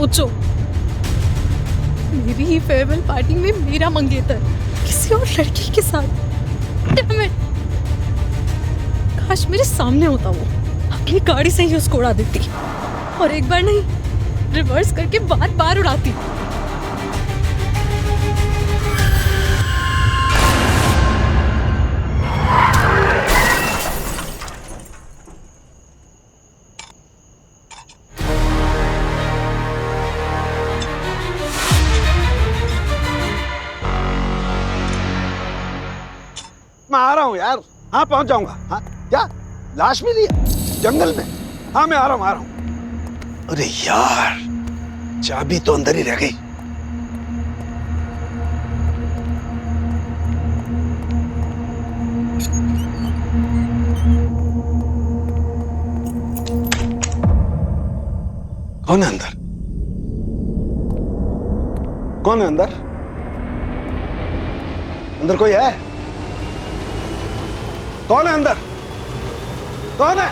सोचो, मेरी ही farewell party में मेरा मंगेतर किसी और लड़की के साथ। Damn it! काश मेरे सामने होता वो, अपनी गाड़ी से ही उसको उड़ा देती, और एक बार नहीं, रिवर्स करके बार बार उड़ाती। मैं आ रहा हूँ यार। हाँ पहुंच जाऊंगा। हाँ क्या लाश मिली है जंगल में? हाँ मैं आ रहा हूँ। अरे यार चाबी तो अंदर ही रह गई। कौन है अंदर? कौन है अंदर? अंदर कोई है? कौन है अंदर? कौन है?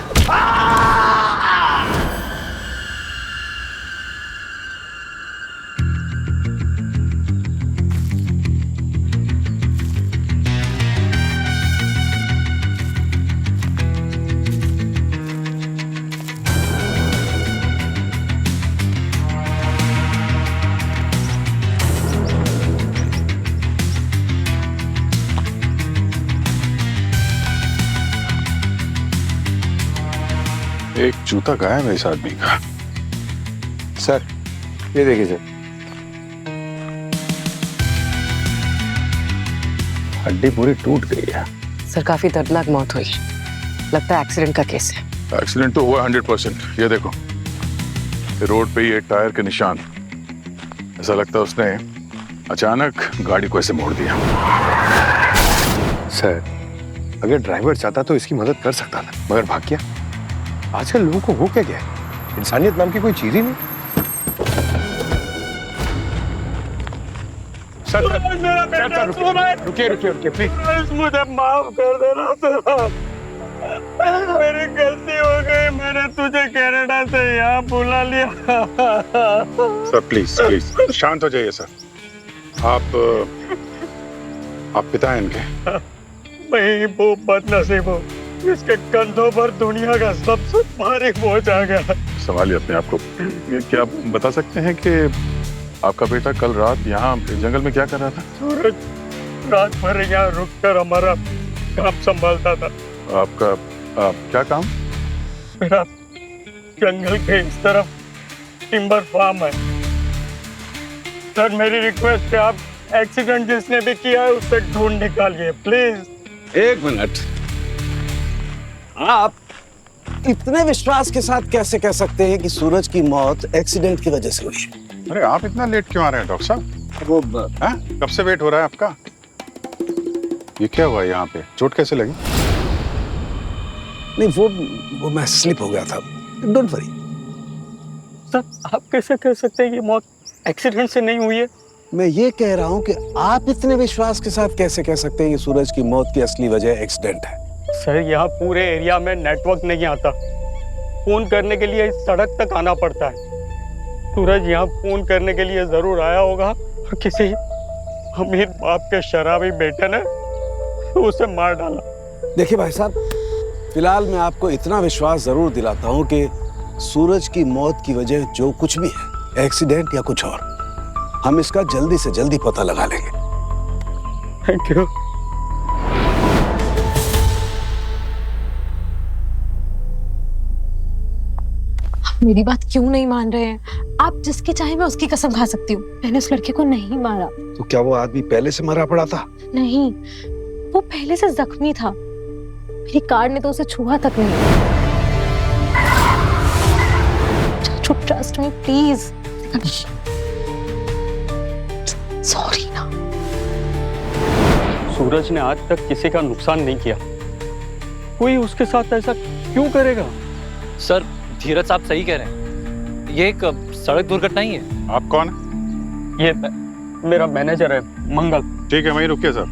एक जूता गायब है इस आदमी का। सर ये देखिए सर, हड्डी पूरी टूट गई है। सर काफी दर्दनाक मौत हुई, लगता है एक्सीडेंट का केस है। एक्सीडेंट तो हुआ 100%। ये देखो, ये रोड पे ये टायर के निशान, ऐसा लगता है उसने अचानक गाड़ी को ऐसे मोड़ दिया। सर अगर ड्राइवर चाहता तो इसकी मदद कर सकता था, मगर भाग गया। आजकल लोगों को हो क्या गया है, इंसानियत नाम की कोई चीज ही नहीं। सर रुकिए प्लीज। मुझे माफ कर देना। मेरी गलती हो गई, मैंने तुझे कनाडा से यहाँ बुला लिया। सर प्लीज प्लीज शांत हो जाइए सर। आप पिता हैं इनके? मैं वो बदनसीब हूँ जिसके कंधों पर दुनिया का सबसे भारी बोझ आ गया। संभालिए अपने आप को। क्या आप बता सकते हैं कि आपका बेटा कल रात यहाँ जंगल में क्या कर रहा था? सूरज रात भर यहाँ रुककर हमारा काम संभालता था। आपका क्या काम? मेरा जंगल के इस तरफ टिम्बर फार्म है। सर मेरी रिक्वेस्ट है, आप एक्सीडेंट जिसने भी किया है उससे ढूंढ निकालिए प्लीज। एक मिनट, आप इतने विश्वास के साथ कैसे कह सकते हैं कि सूरज की मौत एक्सीडेंट की वजह से हुई? अरे आप इतना लेट क्यों आ रहे हैं डॉक्टर साहब? वो कब से वेट हो रहा है आपका? ये क्या हुआ यहाँ पे? चोट कैसे लगी? नहीं वो मैं स्लिप हो गया था। Don't worry. सर आप कैसे कह सकते हैं कि मौत एक्सीडेंट से नहीं हुई है? मैं ये कह रहा हूँ कि आप इतने विश्वास के साथ कैसे कह सकते हैं कि सूरज की मौत की असली वजह एक्सीडेंट है? सर यहाँ पूरे एरिया में नेटवर्क नहीं आता, फोन करने के लिए सड़क तक आना पड़ता है। सूरज यहाँ फोन करने के लिए जरूर आया होगा और किसी अमीर बाप के शराबी बेटे ने उसे मार डाला। देखिए भाई साहब, फिलहाल मैं आपको इतना विश्वास जरूर दिलाता हूँ कि सूरज की मौत की वजह जो कुछ भी है, एक्सीडेंट या कुछ और, हम इसका जल्दी से जल्दी पता लगा लेंगे। Thank you. मेरी बात क्यों नहीं मान रहे हैं? आप जिसकी चाहे मैं उसकी कसम खा सकती हूँ, मैंने उस लड़के को नहीं मारा। तो क्या वो आदमी पहले से मरा पड़ा था? नहीं, वो पहले से जख्मी था। मेरी कार ने तो उसे छुआ तक नहीं। Trust me please. सॉरी ना। सूरज ने आज तक किसी का नुकसान नहीं किया, कोई उसके साथ ऐसा क्यों करेगा? सर धीरज साहब सही कह रहे हैं, ये एक सड़क दुर्घटना ही है। आप कौन है? ये मेरा मैनेजर है मंगल। ठीक है, वहीं रुकिए सर।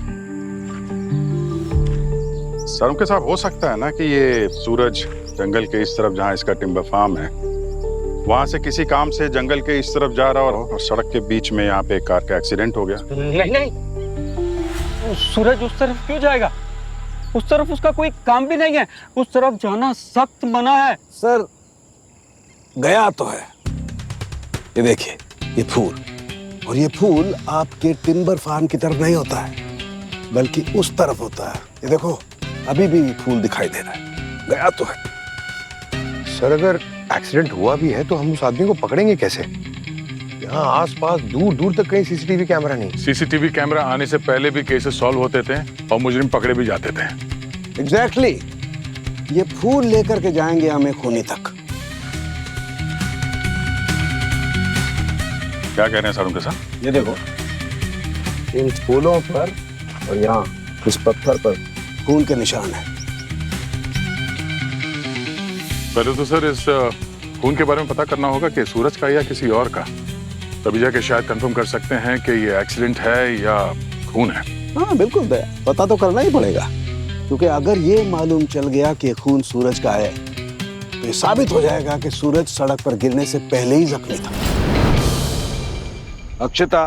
सर उनके साहब हो सकता है ना कि ये सूरज जंगल के इस तरफ जहाँ इसका टिम्बर फार्म है, वहां से किसी काम से जंगल के इस तरफ जा रहा और सड़क के बीच में यहाँ पे कार का एक्सीडेंट हो गया। नहीं नहीं, सूरज उस तरफ क्यों जाएगा? उस तरफ उसका कोई काम भी नहीं है, उस तरफ जाना सख्त मना है। सर गया तो है। ये देखिए ये फूल, और ये फूल आपके टिम्बर फार्म की तरफ नहीं होता है बल्कि उस तरफ होता है। ये देखो अभी भी फूल दिखाई दे रहा है। गया तो है। सर अगर एक्सीडेंट हुआ भी है तो हम उस आदमी को पकड़ेंगे कैसे? यहाँ आसपास दूर दूर तक कहीं सीसीटीवी कैमरा नहीं। सीसीटीवी कैमरा आने से पहले भी केसेस सॉल्व होते थे और मुजरिम पकड़े भी जाते थे। एग्जैक्टली ये फूल लेकर के जाएंगे हमें खूनी तक। क्या कह रहे हैं सर उनके साथ? ये देखो इन फूलों पर और यहाँ इस पत्थर पर खून के निशान है। पहले तो सर इस खून के बारे में पता करना होगा कि सूरज का या किसी और का, तभी जाके शायद कंफर्म कर सकते हैं कि ये एक्सीडेंट है या खून है। हाँ बिल्कुल दया, पता तो करना ही पड़ेगा, क्योंकि अगर ये मालूम चल गया कि खून सूरज का है तो ये साबित हो जाएगा कि सूरज सड़क पर गिरने से पहले ही जख्मी था। अक्षता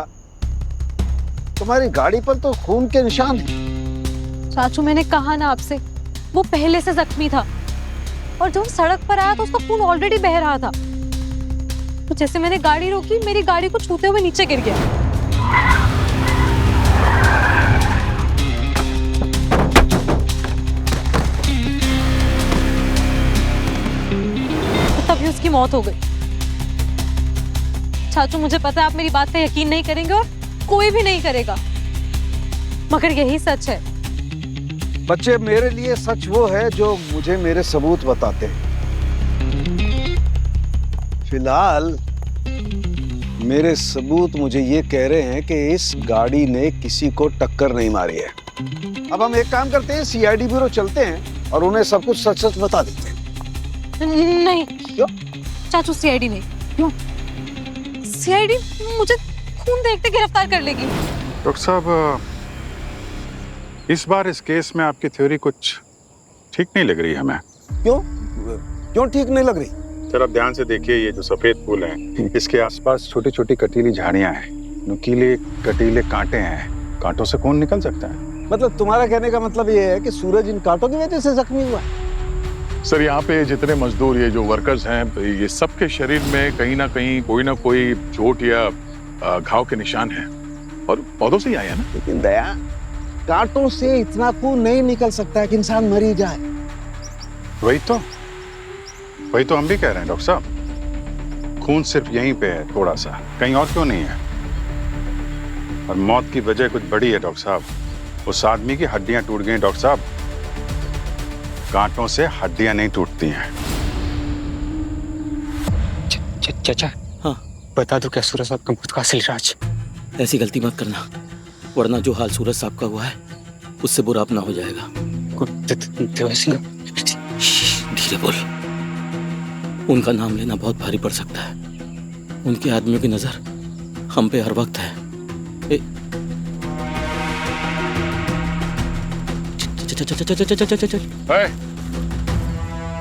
तुम्हारी गाड़ी पर तो खून के निशान हैं। चाचू मैंने कहा ना आपसे, वो पहले से जख्मी था और जब सड़क पर आया तो उसका खून ऑलरेडी बह रहा था। तो जैसे मैंने गाड़ी रोकी, मेरी गाड़ी को छूते हुए नीचे गिर गया। तो तभी उसकी मौत हो गई। चाचू मुझे पता है आप मेरी बात पे यकीन नहीं करेंगे और कोई भी नहीं करेगा, मगर यही सच है। बच्चे मेरे लिए सच वो है जो मुझे मेरे सबूत बताते हैं। फिलहाल मेरे सबूत मुझे ये कह रहे हैं कि इस गाड़ी ने किसी को टक्कर नहीं मारी है। अब हम एक काम करते हैं, सीआईडी ब्यूरो चलते हैं और उन्हें सब कुछ सच सच बता देते हैं। नहीं क्यों? चाचू सीआईडी नहीं। क्यों? सीआईडी मुझे खून देखते गिरफ्तार कर लेगी। डॉक्टर साहब इस बार इस केस में आपकी थ्योरी कुछ ठीक नहीं लग रही हमें। क्यों? क्यों ठीक नहीं लग रही? सर आप ध्यान से देखिए, ये जो सफेद फूल हैं इसके आसपास छोटी छोटी कटीली झाड़ियां हैं, नुकीले कटीले कांटे हैं। कांटों से खून निकल सकता है। मतलब तुम्हारा कहने का मतलब ये है कि सूरज इन कांटों की वजह से जख्मी हुआ है? सर यहाँ पे जितने मजदूर, ये जो वर्कर्स हैं, ये सबके शरीर में कहीं ना कोई चोट या घाव के निशान हैं और पौधों से ही आया ना। लेकिन दया, कांटों से इतना खून नहीं निकल सकता है कि इंसान मर ही जाए। वही तो हम भी कह रहे हैं डॉक्टर साहब। खून सिर्फ यहीं पे है थोड़ा सा, कहीं और क्यों नहीं है? और मौत की वजह कुछ बड़ी है डॉक्टर साहब। उस आदमी की हड्डियां टूट गई डॉक्टर साहब। कांटों से हड्डियां नहीं टूटती हैं। चाचा हाँ बता दो क्या सूरज साहब का मौत का असली राज? ऐसी गलती मत करना, वरना जो हाल सूरज साहब का हुआ है उससे बुरा अपना हो जाएगा। धीरे बोल, उनका नाम लेना बहुत भारी पड़ सकता है। उनके आदमियों की नजर हम पे हर वक्त है। चल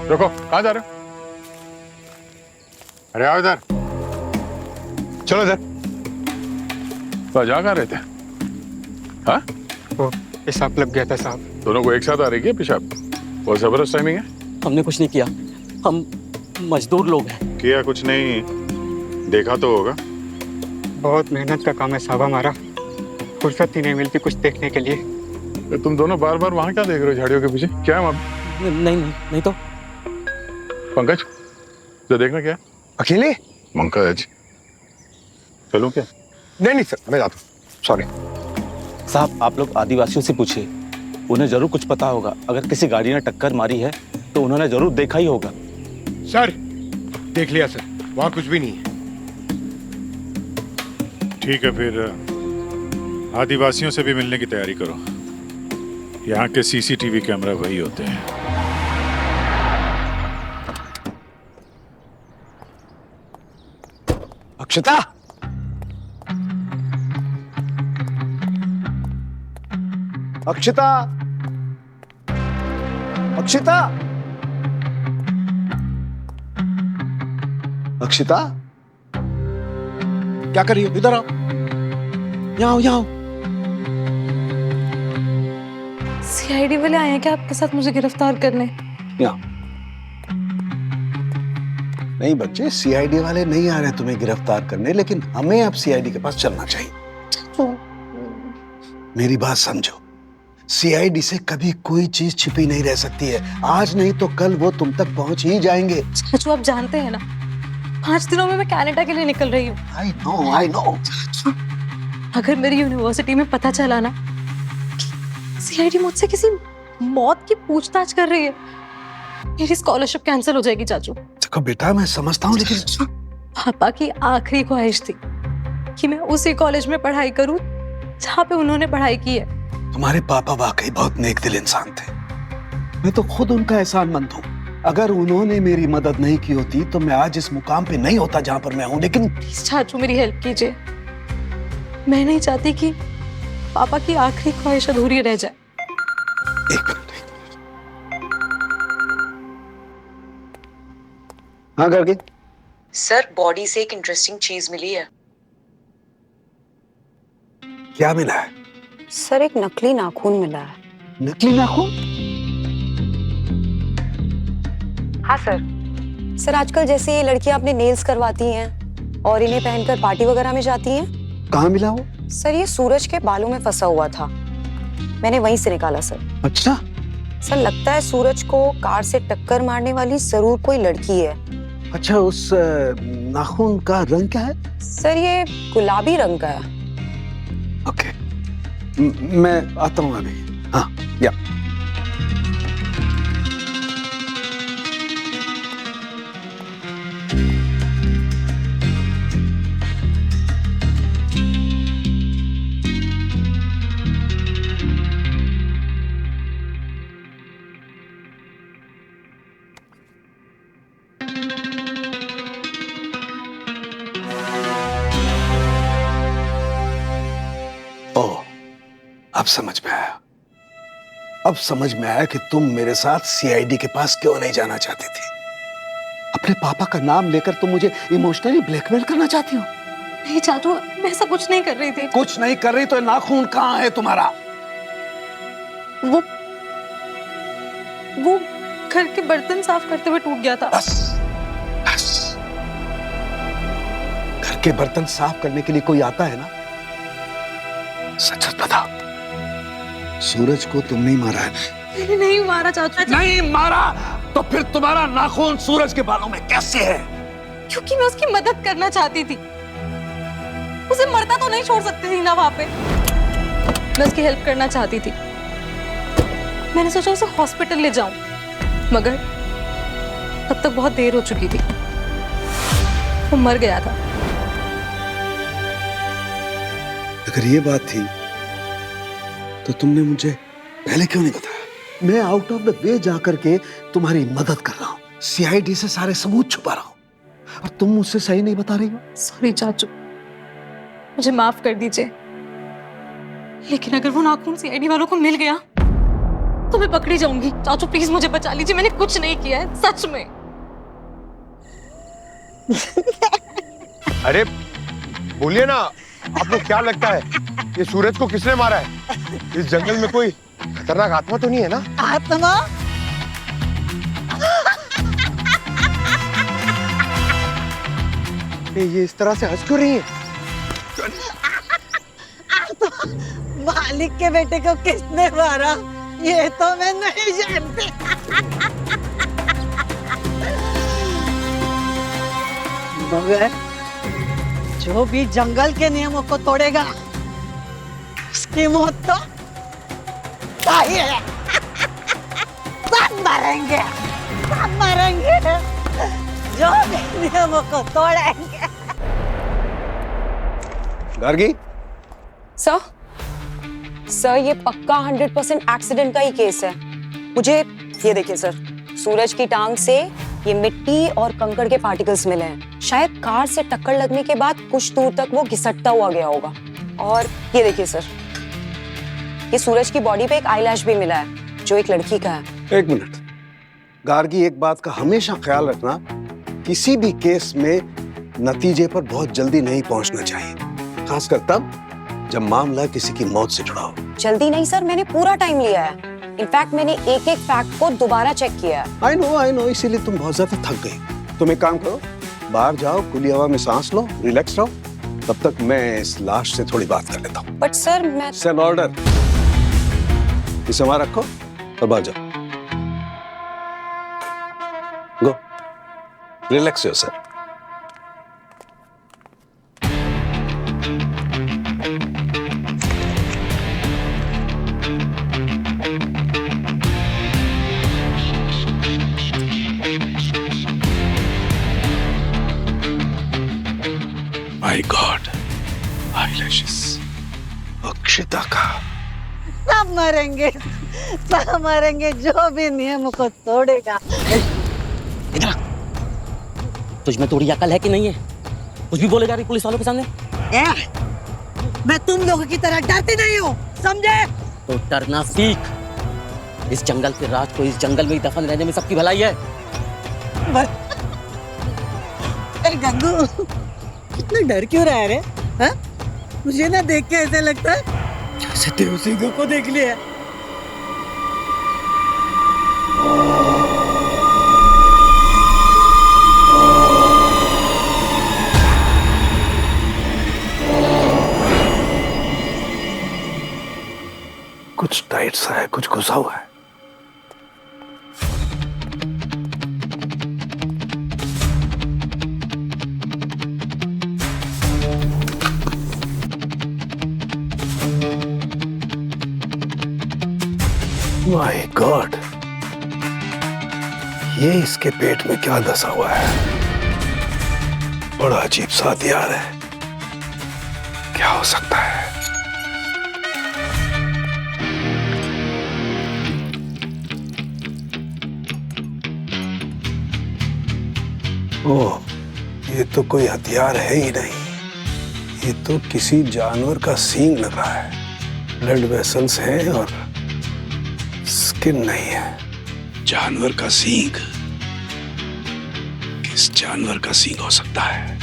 रुको, कहाँ जा रहे हो? अरे आओ इधर, चलो इधर। तो जा कहाँ रहे थे? हाँ वो पेशाब लग गया था साहब। दोनों को एक साथ आ रही है पेशाब? बहुत जबरदस्त टाइमिंग है। हमने कुछ नहीं किया, हम मजदूर लोग हैं। किया कुछ नहीं, देखा तो होगा। बहुत मेहनत का काम है साहब हमारा, फुर्सत ही नहीं मिलती कुछ देखने के लिए। तो तुम दोनों बार बार वहाँ क्या देख रहे हो झाड़ियों के पीछे? क्या है वहाँ? नहीं तो पंकज जो देखना क्या है? अकेले? पंकज चलो क्या? नहीं सर, मैं जाता हूँ, सॉरी। साहब आप लोग आदिवासियों से पूछिए, उन्हें जरूर कुछ पता होगा। अगर किसी गाड़ी ने टक्कर मारी है तो उन्होंने जरूर देखा ही होगा। सर देख लिया सर, वहाँ कुछ भी नहीं है। ठीक है, फिर आदिवासियों से भी मिलने की तैयारी करो। यहाँ के सीसीटीवी कैमरा वही होते हैं। अक्षता, अक्षता, अक्षता, अक्षिता, क्या कर रही हो? इधर आओ, यहाँ आओ, यहाँ आओ। सीआईडी वाले आए हैं क्या आपके साथ मुझे गिरफ्तार करने? यहाँ। नहीं बच्चे, सीआईडी वाले नहीं आ रहे तुम्हें गिरफ्तार करने, लेकिन हमें अब सीआईडी के पास चलना चाहिए। मेरी बात समझो, सीआईडी से कभी कोई चीज छिपी नहीं रह सकती है। आज नहीं तो कल वो तुम तक पहुंच ही जाएंगे। चाचू आप जानते हैं ना, 5 दिनों में मैं कनाडा के लिए निकल रही हूँ। I know. अगर मेरी यूनिवर्सिटी में पता चला ना सीआईडी मुझसे किसी मौत की पूछताछ कर रही है, मेरी स्कॉलरशिप कैंसिल हो जाएगी चाचू। देखो बेटा, मैं समझता हूँ, लेकिन पापा की आखिरी ख्वाहिश थी कि मैं उसी कॉलेज में पढ़ाई करूं जहाँ पे उन्होंने पढ़ाई की है। तुम्हारे पापा वाकई बहुत नेक दिल इंसान थे। मैं तो खुद उनका एहसानमंद हूँ। अगर उन्होंने मेरी मदद नहीं की होती तो मैं आज इस मुकाम पे नहीं होता जहाँ पर मैं हूँ। लेकिन प्लीज चाचू मेरी हेल्प कीजिए, मैं नहीं चाहती कि पापा की आखिरी ख्वाहिश अधूरी रह जाए। एक मिनट। हाँ करके। सर बॉडी से एक इंटरेस्टिंग चीज मिली है। क्या मिला है? सर एक नकली नाखून मिला है। नकली नाखून? हाँ सर। सर आजकल जैसे ये लड़कियां अपने नेल्स करवाती हैं और इन्हें पहनकर पार्टी वगैरह में जाती हैं। कहाँ मिला वो? सर ये सूरज के बालों में फंसा हुआ था, मैंने वहीं से निकाला सर। अच्छा। सर लगता है सूरज को कार से टक्कर मारने वाली जरूर कोई लड़की है। अच्छा, उस नाखून का रंग क्या है? सर ये गुलाबी रंग का है। ओके, मैं आता हूँ अभी। हाँ, या। अब समझ में आया। अब समझ में आया कि तुम मेरे साथ सीआईडी के पास क्यों नहीं जाना चाहती थी। अपने पापा का नाम लेकर तुम मुझे इमोशनली ब्लैकमेल करना चाहती हो। नहीं चाचू, मैं ऐसा कुछ नहीं कर रही थी। कुछ नहीं कर रही तो नाखून कहाँ है तुम्हारा? वो घर के बर्तन साफ करते हुए टूट गया था। बस, बस। घर के बर्तन साफ करने के लिए कोई आता है ना? सच सच बता, सूरज को तुमने ही मारा है? मैंने नहीं मारा चाचू। नहीं मारा तो फिर तुम्हारा नाखून सूरज के बालों में कैसे है? क्योंकि मैं उसकी मदद करना चाहती थी। उसे मरता तो नहीं छोड़ सकती थी ना वहां पे। मैं उसकी हेल्प करना चाहती थी। मैंने सोचा उसे हॉस्पिटल ले जाऊं, मगर तब तक बहुत देर हो चुकी थी। वो मर गया था। अगर ये बात थी तो तुमने मुझे पहले क्यों नहीं बताया? मैं आउट ऑफ द वे जाकर के तुम्हारी मदद कर रहा हूँ, सीआईडी से सारे सबूत छुपा रहा हूँ, और तुम मुझसे सही नहीं बता रही हो। सॉरी चाचू, मुझे माफ कर दीजिए। लेकिन अगर वो नाखून सीआईडी वालों को मिल गया तो मैं पकड़ी जाऊंगी। चाचू प्लीज मुझे बचा लीजिए, मैंने कुछ नहीं किया है, सच में। अरे बोलिए ना, आपको क्या लगता है ये सूरज को किसने मारा है? इस जंगल में कोई खतरनाक आत्मा तो नहीं है ना? आत्मा? ये इस तरह से हंस क्यों रही है? मालिक के बेटे को किसने मारा ये तो मैं नहीं जानती। मगर जो भी जंगल के नियमों को तोड़ेगा उसकी मौत तो तय है। सब मरेंगे, सब मरेंगे जो भी नियमों को तोड़ेंगे। गार्गी, सर ये पक्का 100% एक्सीडेंट का ही केस है। मुझे ये देखिए सर, सूरज की टांग से ये मिट्टी और कंकड़ के पार्टिकल्स मिले हैं। शायद कार से टक्कर लगने के बाद कुछ दूर तक वो घिसटता हुआ गया होगा। और ये देखिए सर, ये सूरज की बॉडी पे एक आईलैश भी मिला है जो एक लड़की का है। एक मिनट गार्गी, एक बात का हमेशा ख्याल रखना किसी भी केस में नतीजे पर बहुत जल्दी नहीं पहुंचना चाहिए, खासकर तब जब मामला किसी की मौत से जुड़ा हो। जल्दी नहीं सर, मैंने पूरा टाइम लिया है। इनफैक्ट मैंने एक एक फैक्ट को दोबारा चेक किया है। आई नो, इसीलिए तुम बहुत ज्यादा थक गई। तुम एक काम करो, बाहर जाओ, खुली हवा में सांस लो, रिलैक्स रहो। तब तक मैं इस लाश से थोड़ी बात कर लेता हूँ। बट सर मैं सेल ऑर्डर, इसे वहां रखो और बाहर जाओ। Go, relax yourself. My God, eyelashes, Akshita का। सब मरेंगे जो भी नियम को तोड़ेगा। इधर आ। तुझ में थोड़ी अकल है कि नहीं है? कुछ भी बोले जा रही पुलिस वालों के सामने। मैं तुम लोगों की तरह डरती नहीं हूँ, समझे? तो डरना सीख। इस जंगल के राज को इस जंगल में ही दफन रहने में सबकी भलाई है। अरे गंगू, इतना डर क्यों रहा है रे? हाँ? मुझे ना देख के ऐसा लगता है जैसे तेरे सिंह को देख लिया। कुछ टाइट सा है, कुछ घुसा हुआ है। माय गॉड, ये इसके पेट में क्या धंसा हुआ है? बड़ा अजीब सा हथियार है। क्या हो सकता है? ओह, ये तो कोई हथियार है ही नहीं। ये तो किसी जानवर का सींग लग रहा है। ब्लड वेसल्स हैं और स्किन नहीं है। जानवर का सींग? किस जानवर का सींग हो सकता है?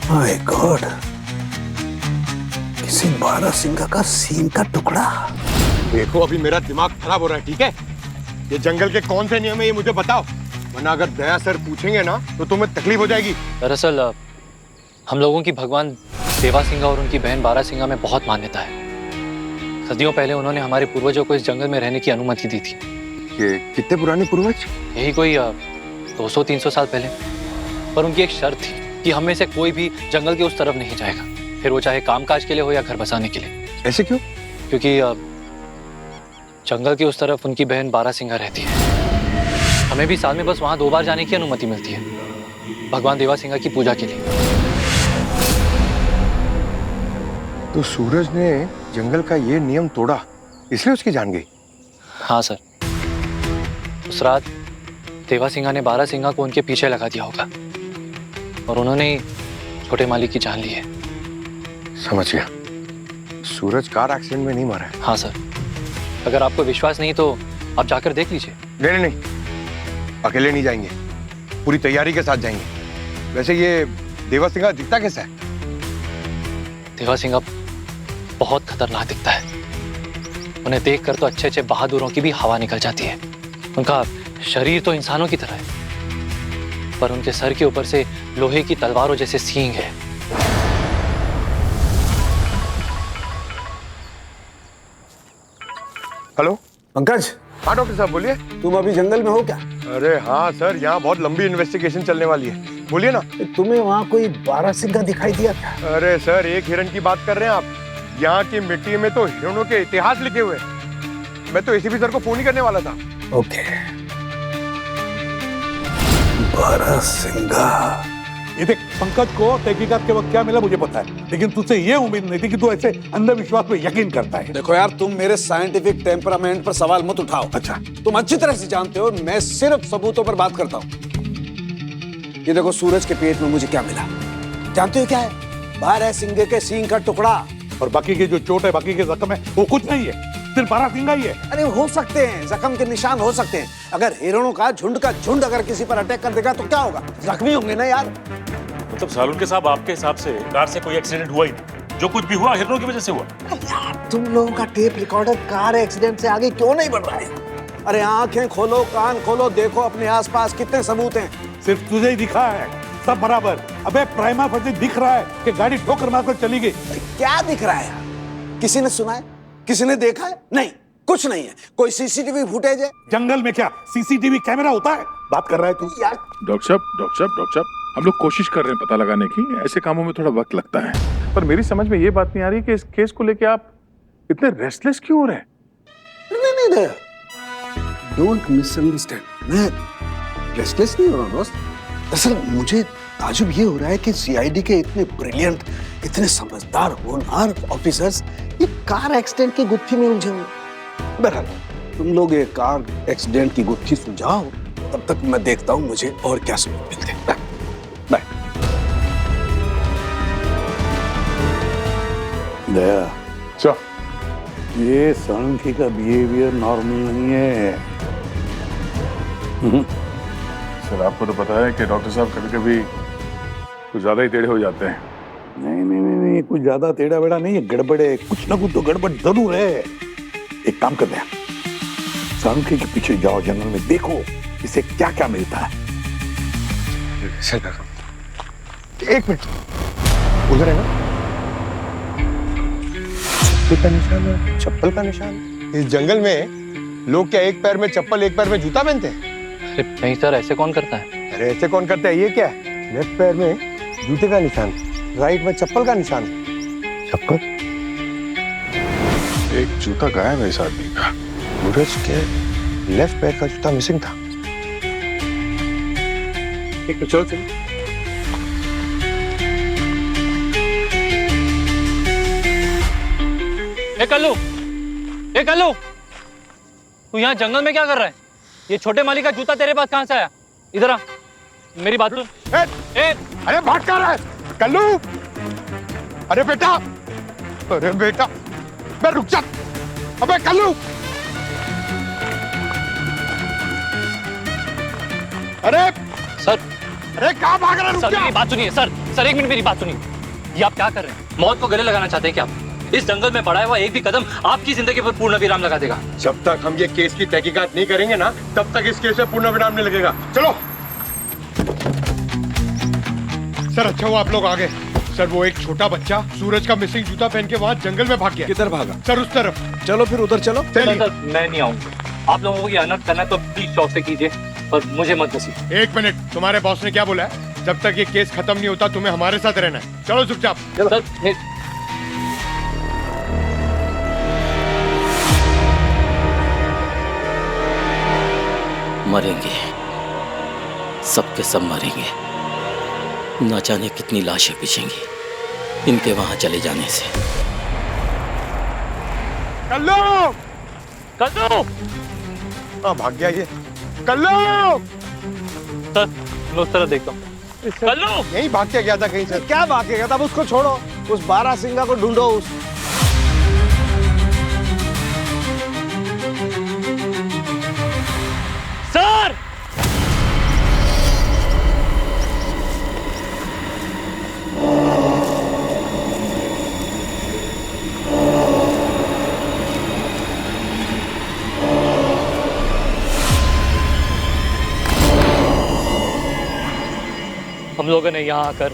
माय गॉड, किसी बारहसिंगा का सींग का टुकड़ा। देखो, अभी मेरा दिमाग खराब हो रहा है, ठीक है? ये जंगल के कौन से नियम है ये मुझे बताओ, वरना अगर दया सर पूछेंगे ना तो तुम्हें तकलीफ हो जाएगी। दरअसल हम लोगों की भगवान देवासिंगा और उनकी बहन बारासिंगा में बहुत मान्यता है। सदियों पहले उन्होंने हमारे पूर्वजों को इस जंगल में रहने की अनुमति दी थी। ये कितने पुराने पूर्वज? यही कोई 200-300 साल पहले। पर उनकी एक शर्त थी कि हम में से कोई भी जंगल के उस तरफ नहीं जाएगा, फिर वो चाहे कामकाज के लिए हो या घर बसाने के लिए। ऐसे क्यों? क्योंकि जंगल के उस तरफ उनकी बहन बारासिंगा रहती है। हमें भी साल में बस वहां 2 बार जाने की अनुमति मिलती है, भगवान देवासिंगा की पूजा के लिए। तो सूरज ने जंगल का ये नियम तोड़ा, इसलिए उसकी जान गई? हाँ सर, उस रात देवासिंगा ने बारासिंगा को उनके पीछे लगा दिया होगा और उन्होंने छोटे मालिक की जान ली है। समझ गया। सूरज कार एक्सीडेंट में नहीं मरा है? हाँ सर, अगर आपको विश्वास नहीं तो आप जाकर देख लीजिए। नहीं, अकेले नहीं जाएंगे, पूरी तैयारी के साथ जाएंगे। वैसे ये देवासिंगा दिखता कैसा है? देवासिंगा बहुत खतरनाक दिखता है। उन्हें देखकर तो अच्छे अच्छे बहादुरों की भी हवा निकल जाती है। उनका शरीर तो इंसानों की तरह है, पर उनके सर के ऊपर से लोहे की तलवारों जैसे सींग है। हेलो पंकज। हाँ डॉक्टर साहब बोलिए। तुम अभी जंगल में हो क्या? अरे हाँ सर, यहाँ बहुत लंबी इन्वेस्टिगेशन चलने वाली है। बोलिए ना। तुम्हें वहाँ कोई बारहसिंगा दिखाई दिया क्या? अरे सर, एक हिरण की बात कर रहे हैं आप? यहाँ की मिट्टी में तो हिरणों के इतिहास लिखे हुए हैं। मैं तो एसीपी सर को फोन ही करने वाला था। ओके, बारहसिंगा ये देख, पंकज को तहकीकात के वक्त क्या मिला मुझे पता है, लेकिन तुझसे ये उम्मीद नहीं थी कि तू ऐसे अंधविश्वास पे यकीन करता है। देखो यार, तुम मेरे साइंटिफिक टेम्परामेंट पर सवाल मत उठाओ। अच्छा, तुम अच्छी तरह से जानते हो मैं सिर्फ सबूतों पर बात करता हूँ। ये देखो, सूरज के पेट में मुझे क्या मिला जानते हो क्या है? 12 सिंगे के सींग का टुकड़ा। और बाकी के जो चोट है, बाकी के जख्म है, वो कुछ नहीं है, सिर्फ 12 सिंगा ही है। अरे हो सकते हैं, जख्म के निशान हो सकते हैं। अगर हिरणों का झुंड अगर किसी पर अटैक कर देगा तो क्या होगा? जख्मी होंगे ना यार। मतलब सालुन के साहब, आपके हिसाब से कार से कोई एक्सीडेंट हुआ ही नहीं, जो कुछ भी हुआ हिरणों की वजह से हुआ। यार, तुम लोगों का टेप रिकॉर्डर कार एक्सीडेंट से आगे क्यों नहीं बढ़ रहा है? अरे आंखें खोलो, कान खोलो, देखो अपने आसपास कितने सबूत हैं। सिर्फ तुझे ही दिखा है, सब बराबर। अबे प्राइमा फर्जी दिख रहा है कि गाड़ी ठोकर मारकर चली गई। क्या दिख रहा है यार? किसी ने सुना है? किसी ने देखा है? नहीं, कुछ नहीं है। कोई सीसीटीवी फुटेज है? जंगल में क्या सीसीटीवी कैमरा होता है? बात कर रहा है तू यार। डॉक्टर साहब, हम लोग कोशिश कर रहे हैं पता लगाने की। ऐसे कामों में थोड़ा वक्त लगता है, पर मेरी समझ में ये बात नहीं आ रही कि इस केस को लेके आप इतने रेस्टलेस क्यों हो रहे हैं? नहीं, डोंट मिसअंडरस्टैंड। मैं रेस्टलेस नहीं हो रहा दोस्त। दरअसल मुझे ताजुब ये हो रहा है कि सीआईडी के इतने ब्रिलियंट, इतने समझदार, होनहार ऑफिसर्स ये कार एक्सीडेंट की गुत्थी में उलझे हुए। बहरहाल, तुम लोग ये कार एक्सीडेंट की गुत्थी सुलझाओ, तब तक मैं देखता हूँ मुझे और क्या सबूत मिलते हैं। बाय। दया, अच्छा, ये सालुंकी का बिहेवियर नॉर्मल नहीं है। सर आपको तो पता है कि डॉक्टर साहब कभी-कभी कुछ ज्यादा ही टेढ़े हो जाते हैं। नहीं, कुछ ज्यादा टेढ़ा बेड़ा नहीं है, गड़बड़ है, कुछ ना कुछ तो गड़बड़ जरूर है। एक काम करते हैं, सालुंकी के पीछे जाओ, जंगल में देखो इसे क्या क्या मिलता है। एक मिनट, उधर है ना चप्पल का निशान है। चप्पल का निशान? इस जंगल में लोग क्या एक पैर में चप्पल एक पैर में जूता पहनते हैं? अरे नहीं सर, ऐसे कौन करता है? अरे ऐसे कौन करता है? ये क्या है? लेफ्ट पैर में जूते का निशान, राइट में चप्पल का निशान। चप्पल? एक जूता गायब है इस आदमी का। सूरज के लेफ्ट पैर का जूता मिसिंग था। एक तो चलो चलो। ए कल्लू, तू यहाँ जंगल में क्या कर रहा है? ये छोटे माली का जूता तेरे पास कहाँ से आया? इधर आ, मेरी बात सुन। अरे भाग कर रहा है कल्लू। अरे बेटा, मैं रुक जा। अबे कल्लू, अरे सर, अरे कहाँ भाग रहा है? सर मेरी बात सुनिए। सर 1 मिनट मेरी बात सुनिए। ये आप क्या कर रहे हैं? मौत को गले लगाना चाहते हैं क्या आप? इस जंगल में बढ़ाया हुआ एक भी कदम आपकी जिंदगी पर पूर्ण विराम लगा देगा। जब तक हम ये केस की तहकीकात नहीं करेंगे ना, तब तक इस केस में पूर्ण विराम नहीं लगेगा। चलो सर, अच्छा हुआ आप लोग आ गए। सर वो एक छोटा बच्चा सूरज का मिसिंग जूता पहन के वहाँ जंगल में भाग गया। किधर भागा? सर उस तरफ। चलो फिर उधर चलो। सर मैं नहीं आऊंगा। आप लोगों को ये अनर्थ करना है तो प्लीज शौक से कीजिए, पर मुझे मत घसीटिए। 1 मिनट, तुम्हारे बॉस ने क्या बोला है? जब तक ये केस खत्म नहीं होता तुम्हें हमारे साथ रहना है। चलो चुपचाप। सर मरेंगे, सबके सब मरेंगे। न जाने कितनी लाशें बिछेंगी इनके वहां चले जाने से। कल्लू, हाँ भाग गया ये। कल्लू सर, मैं उस तरफ देखता हूँ। कल्लू यही भाग के गया था कहीं से। क्या भाग के गया था? अब उसको छोड़ो, उस 12 सिंगा को ढूंढो। सर हम लोगों ने यहाँ आकर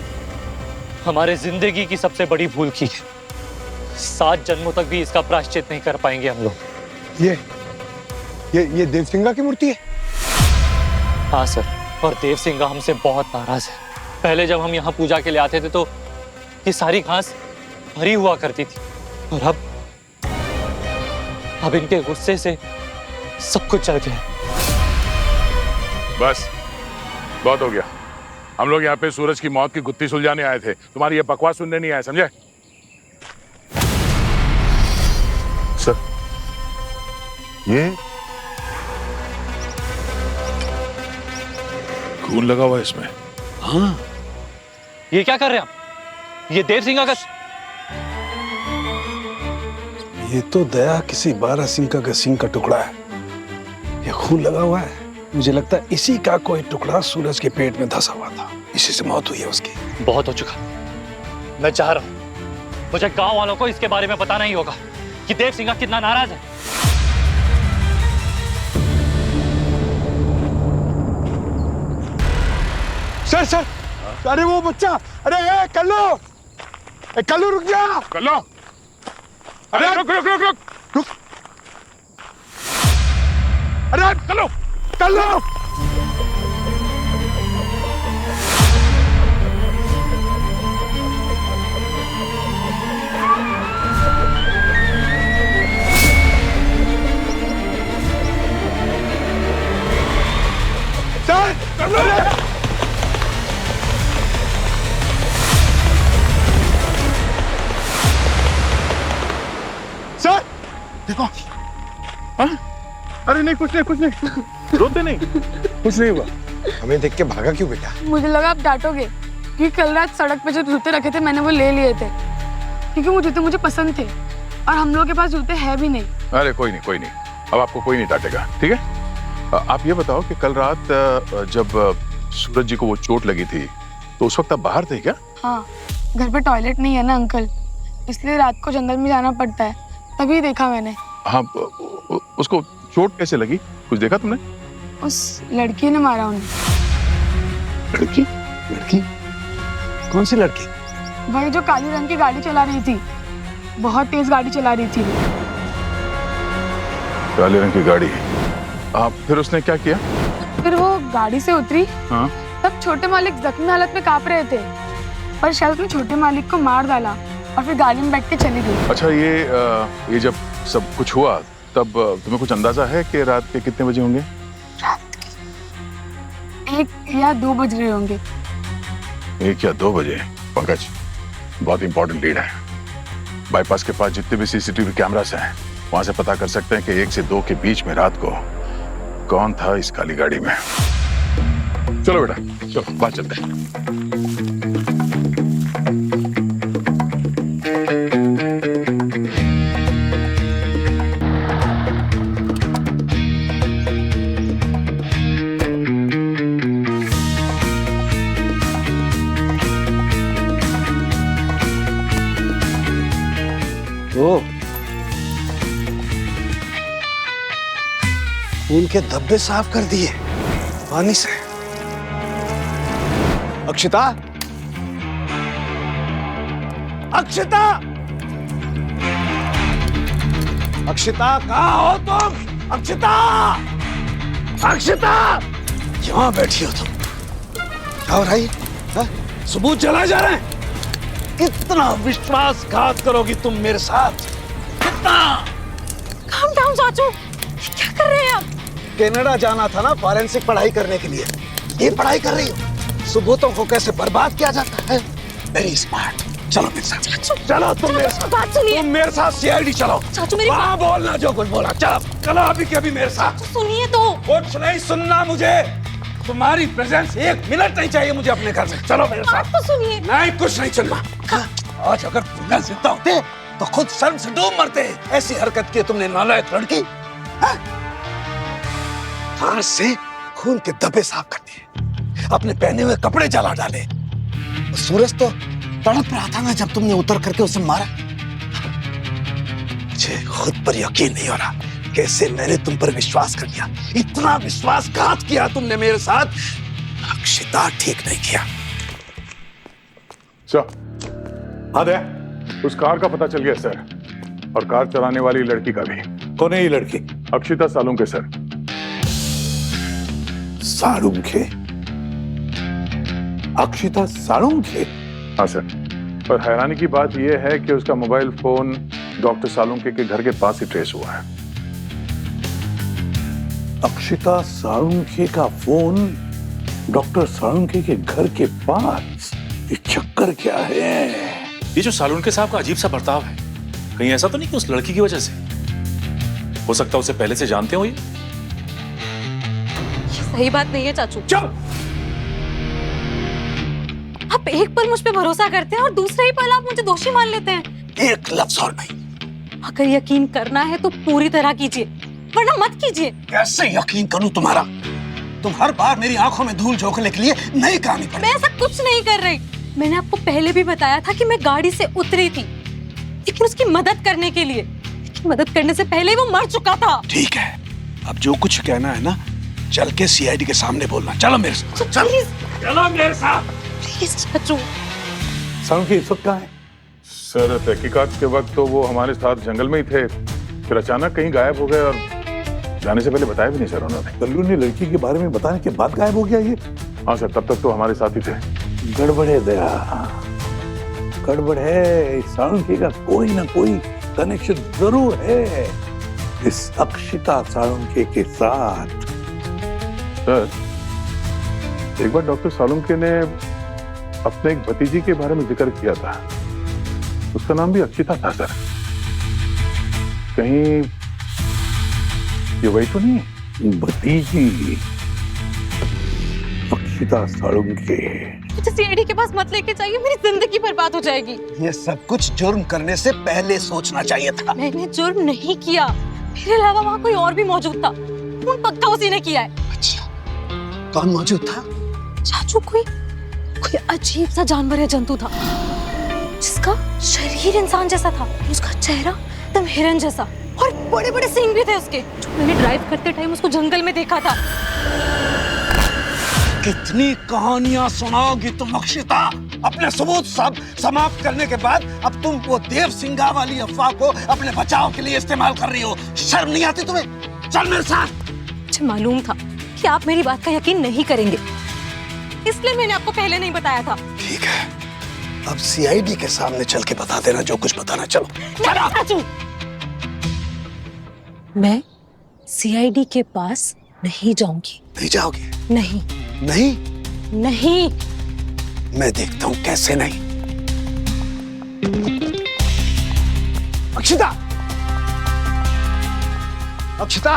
हमारे जिंदगी की सबसे बड़ी भूल की। 7 जन्मों तक भी इसका प्रायश्चित नहीं कर पाएंगे हम लोग। ये देव सिंगा की मूर्ति है? हाँ सर, और देव सिंगा हमसे बहुत नाराज है। पहले जब हम यहाँ पूजा के लिए आते थे तो ये सारी घास भरी हुआ करती थी, और अब इनके गुस्से से सब कुछ जल गया। बस बहुत हो गया, हम लोग यहाँ पे सूरज की मौत की गुत्थी सुलझाने आए थे, तुम्हारी ये बकवास सुनने नहीं आए, समझे? सर, ये खून लगा हुआ है इसमें। हाँ, ये क्या कर रहे हैं आप? ये देव सिंह का ये तो दया किसी बारह सिंह का सींग का टुकड़ा है। ये खून लगा हुआ है, मुझे लगता है इसी का कोई टुकड़ा सूरज के पेट में धंसा हुआ था, इसी से मौत हुई है उसकी। बहुत हो चुका, मैं चाह रहा हूं मुझे गांव वालों को इसके बारे में बताना ही होगा कि देव सिंह कितना नाराज है। सर सर, अरे वो बच्चा, अरे कल्लू, कल्लू रुक जा। कल्लू, अरे रुक रुक रुक रुक रुक। अरे कल्लू, कल्लू। सर, कल्लू। सर देखो। हाँ? अरे नहीं, कुछ नहीं, कुछ नहीं, रोते नहीं, कुछ नहीं हुआ। हमें देख के भागा क्यों बेटा? मुझे लगा आप डांटोगे क्योंकि कल रात सड़क पे जो जूते रखे थे मैंने वो ले लिए थे, क्योंकि वो जूते मुझे पसंद थे और हम लोगों के पास जूते हैं भी नहीं। अरे कोई नहीं, कोई नहीं, अब आपको कोई नहीं डांटेगा, ठीक है? आप ये बताओ कि कल रात जब सूरज जी को वो चोट लगी थी तो उस वक्त आप बाहर थे क्या? हाँ, घर पे टॉयलेट नहीं है ना अंकल, इसलिए रात को जंगल में जाना पड़ता है, तभी देखा मैंने। हाँ, उसको चोट कैसे लगी, कुछ देखा तुमने? उस लड़की ने मारा उन्हें। लड़की? लड़की? कौन सी लड़की? वही जो काली रंग की गाड़ी चला रही थी, बहुत तेज गाड़ी चला रही थी। काले रंग की गाड़ी। फिर उसने क्या किया? फिर वो गाड़ी से उतरी। हाँ? तब छोटे मालिक जख्मी हालत में कांप रहे थे, पर शायद उसने छोटे मालिक को मार डाला और फिर गाड़ी में बैठ के चली गई। अच्छा, ये जब सब कुछ हुआ तब तुम्हें कुछ अंदाजा है कि रात के कितने बजे होंगे? 1 या 2 बज रहे होंगे। 1 या 2 बजे। पंकज, बहुत इंपॉर्टेंट लीड है। बाईपास के पास जितने भी सीसीटीवी कैमरास हैं वहां से पता कर सकते हैं कि 1 से 2 के बीच में रात को कौन था इस काली गाड़ी में। चलो बेटा, चलो बाहर चलते हैं। उनके धब्बे साफ कर दिए पानी से। अक्षिता, अक्षिता, अक्षिता, कहाँ हो तुम? अक्षिता, अक्षिता, यहाँ बैठी हो तुम? क्या हो रहा है? सबूत जलाए जा रहे हैं। कितना विश्वासघात करोगी तुम मेरे साथ? कितना? Calm down, चाचू, क्या कर रहे हैं आप? कनाडा जाना था ना फॉरेंसिक पढ़ाई करने के लिए, ये पढ़ाई कर रही हो। सबूतों को कैसे बर्बाद किया जाता है। Very smart. चलो मेरे साथ। चाचू, चलो तुम मेरे साथ। बात सुनिए। तुम मेरे साथ सीआईडी चलो। चाचू मेरी वहाँ बोलना जो कुछ बोला। चलो चलो अभी के अभी मेरे साथ। सुनिए तो। कुछ नहीं सुनना मुझे। तुम्हारी प्रेजेंस 1 मिनट नहीं चाहिए मुझे अपने घर में। चलो मेरे साथ। तो सुनिए। नहीं, कुछ नहीं सुनना। आज अगर पुलिस जिंदा होते तो खुद शर्म से डूब मरते। ऐसी हरकत की तुमने नालायक लड़की। हाथ से खून के धब्बे साफ कर दिए, अपने पहने हुए कपड़े जला डाले। सूरज तो तड़प रहा था ना जब तुमने उतर करके उसे मारा। मुझे खुद पर यकीन नहीं हो रहा कैसे मैंने तुम पर विश्वास कर लिया। इतना विश्वासघात किया तुमने मेरे साथ। अक्षिता, ठीक नहीं किया। उस कार का पता चल गया सर, और कार चलाने वाली लड़की का भी। कौन है ये लड़की? अक्षिता सालुंके सर। सालुंके? अक्षिता सालुंके? हाँ सर, पर हैरानी की बात यह है कि उसका मोबाइल फोन डॉक्टर सालुंके के घर के पास ही ट्रेस हुआ है। अक्षिता सालुंके का फोन डॉक्टर साळुंखे के घर के पास ये चक्कर क्या है? ये जो सालुनके साहब का अजीब सा बर्ताव है, कहीं ऐसा तो नहीं कि उस लड़की की वजह से? हो सकता है उसे पहले से जानते हो ये सही बात नहीं है चाचू। चुप! आप एक पल मुझ पे भरोसा करते हैं और दूसरे ही पल आप मुझे दोषी मान लेते हैं। एक लफ्ज और नहीं। अगर यकीन करना है तो पूरी तरह कीजिए, वरना मत कीजिए। कैसे यकीन करूं तुम्हारा? तुम हर बार मेरी आंखों में धूल झोंकने के लिए नई कहानी पढ़। मैं ऐसा कुछ नहीं कर रही। मैंने आपको पहले भी बताया था कि मैं गाड़ी से उतरी थी, लेकिन उसकी मदद करने के लिए। लेकिन मदद करने से पहले ही वो मर चुका था। ठीक है, अब जो कुछ कहना है ना, चल के सीआईडी के सामने बोलना। चलो मेरे साथ। चल। चलो मेरे साथ। प्लीज चाचू। साळुंखे इस वक्त कहाँ है? सर, तहकीकात के वक्त तो वो हमारे साथ जंगल में ही थे, फिर अचानक कहीं गायब हो गए और जाने से पहले बताया भी नहीं सर उन्होंने। कल्लू ने लड़की के बारे में बताने के बाद गायब हो गया ये? हाँ सर, तब तक तो हमारे साथ ही थे। गड़बड़ है दया, गड़बड़ है। साळुंखे का कोई ना कोई कनेक्शन जरूर है इस अक्षिता साळुंखे के साथ। सर, एक बार डॉक्टर सालुंखे ने अपने एक भतीजी के बारे में जिक्र किया था, उसका नाम भी अक्षिता था सर। कहीं ये वही तो नहीं है? भतीजी अक्षिता साळुंखे। मुझे सीआईडी के पास मत लेके जाइए, मेरी जिंदगी बर्बाद हो जाएगी। ये सब कुछ जुर्म करने से पहले सोचना चाहिए था। मैंने जुर्म नहीं किया, मेरे अलावा वहाँ कोई और भी मौजूद था। खून पक्का उसी ने किया है। अच्छा, कौन मौजूद था? चाचू, कोई अजीब सा जानवर या जंतु था जिसका शरीर इंसान जैसा था, उसका चेहरा एकदम हिरन जैसा और बड़े बड़े सींग भी थे उसके। जो मैंने ड्राइव करते टाइम उसको जंगल में देखा था। कितनी कहानियां सुनाओगी तुम अक्षिता? अपने सबूत सब समाप्त करने के बाद अब तुम वो देव सिंगा वाली अफवाह को अपने बचाव के लिए इस्तेमाल कर रही हो। शर्म नहीं आती तुम्हें? चल मेरे साथ। मुझे मालूम था कि आप मेरी बात का यकीन नहीं करेंगे, इसलिए मैंने आपको पहले नहीं बताया था। ठीक है, अब सीआईडी के सामने चल के बता देना जो कुछ बताना। चलो। नहीं चाचू, मैं सीआईडी के पास नहीं जाऊंगी। नहीं जाओगी? नहीं नहीं नहीं। मैं देखता हूं कैसे नहीं। अक्षिता, अक्षिता,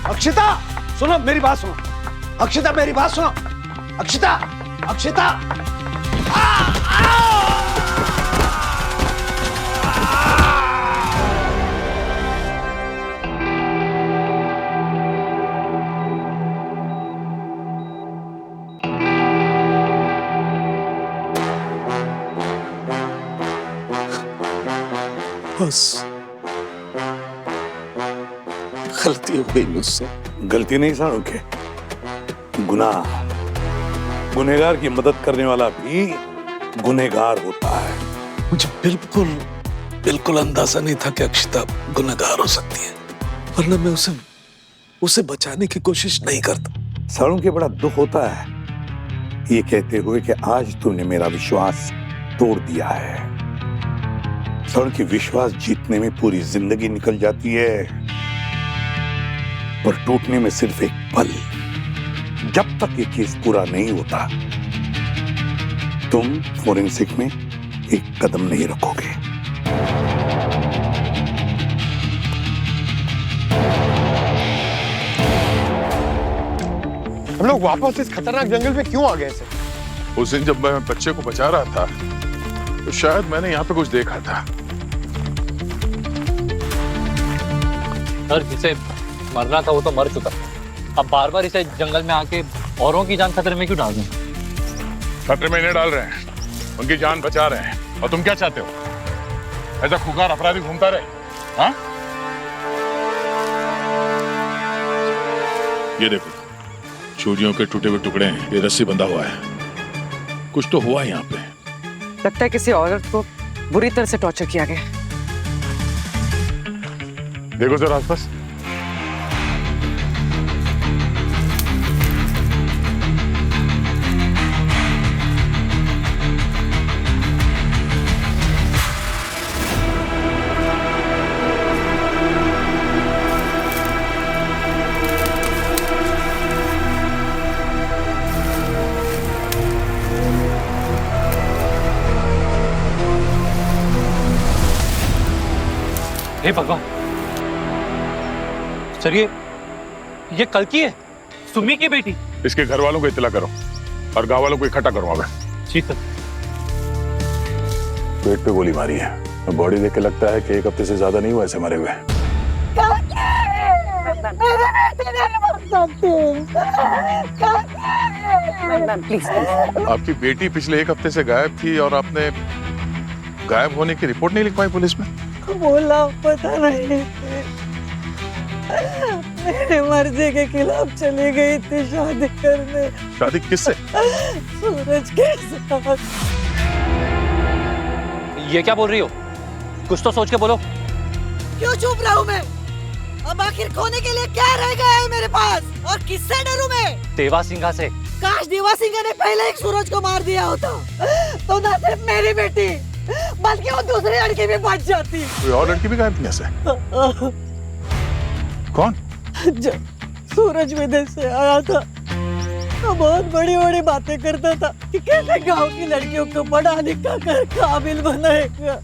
अक्षिता, सुनो मेरी बात सुनो। अक्षिता, मेरी बात सुनो। अक्षिता, अक्षिता। बस गलती हो गई मुझसे। गलती नहीं साळुंखे, गुनाह। गुनहगार की मदद करने वाला भी गुनहगार होता है। मुझे बिल्कुल बिल्कुल अंदाजा नहीं था कि अक्षिता गुनहगार हो सकती है, वरना मैं उसे बचाने की कोशिश नहीं करता। साळुंखे, बड़ा दुख होता है ये कहते हुए कि आज तुमने मेरा विश्वास तोड़ दिया है। साळुंखे, विश्वास जीतने में पूरी जिंदगी निकल जाती है और टूटने में सिर्फ एक पल। जब तक ये केस पूरा नहीं होता तुम फोरेंसिक में एक कदम नहीं रखोगे। हम लोग वापस इस खतरनाक जंगल में क्यों आ गए सर? उस दिन जब मैं बच्चे को बचा रहा था तो शायद मैंने यहाँ पे कुछ देखा था। सर, जिसे मरना था वो तो मर चुका। अब बार बार इसे जंगल में आके औरों की जान खतरे में क्यों डाल दें? खतरे में नहीं डाल रहे हैं, उनकी जान बचा रहे हैं। और तुम क्या चाहते हो? ऐसा खुकार अपराधी घूमता रहे? हाँ? ये देखो, चूड़ियों के टूटे हुए टुकड़े हैं, ये रस्सी बंधा हुआ है। कुछ तो हुआ यहाँ पे। लगता है किसी औरत को बुरी तरह से टॉर्चर किया गया। देखो जरा आसपास। हे भगवान सर, ये कल की है, सुमी की बेटी। इसके घर वालों को इत्तला करो और गांव वालों को इकट्ठा करो। अगर जी सर। पेट पे गोली मारी है और बॉडी देख के लगता है कि 1 हफ्ते से ज्यादा नहीं हुआ ऐसे मरे हुए। आपकी बेटी पिछले 1 हफ्ते से गायब थी और आपने गायब होने की रिपोर्ट नहीं लिखवाई पुलिस में? बोला पता नहीं, मेरे मर्जी के खिलाफ चली गई थी शादी करने। शादी किससे? सूरज के साथ। ये क्या बोल रही हो? कुछ तो सोच के बोलो। क्यों चुप रहा हूँ मैं? अब आखिर खोने के लिए क्या रह गया है मेरे पास, और किससे डरूं मैं? देवा सिंघा से। काश देवा सिंह ने पहले एक सूरज को मार दिया होता तो ना सिर्फ मेरी बेटी बल्कि वो दूसरी लड़की भी बच जाती। कोई और लड़की भी गायब थी ऐसे? कौन? जब सूरज विदेश से आया था तो बहुत बड़ी बड़ी बातें करता था कि कैसे गांव की लड़कियों को पढ़ा लिखा कर काबिल बनाएगा,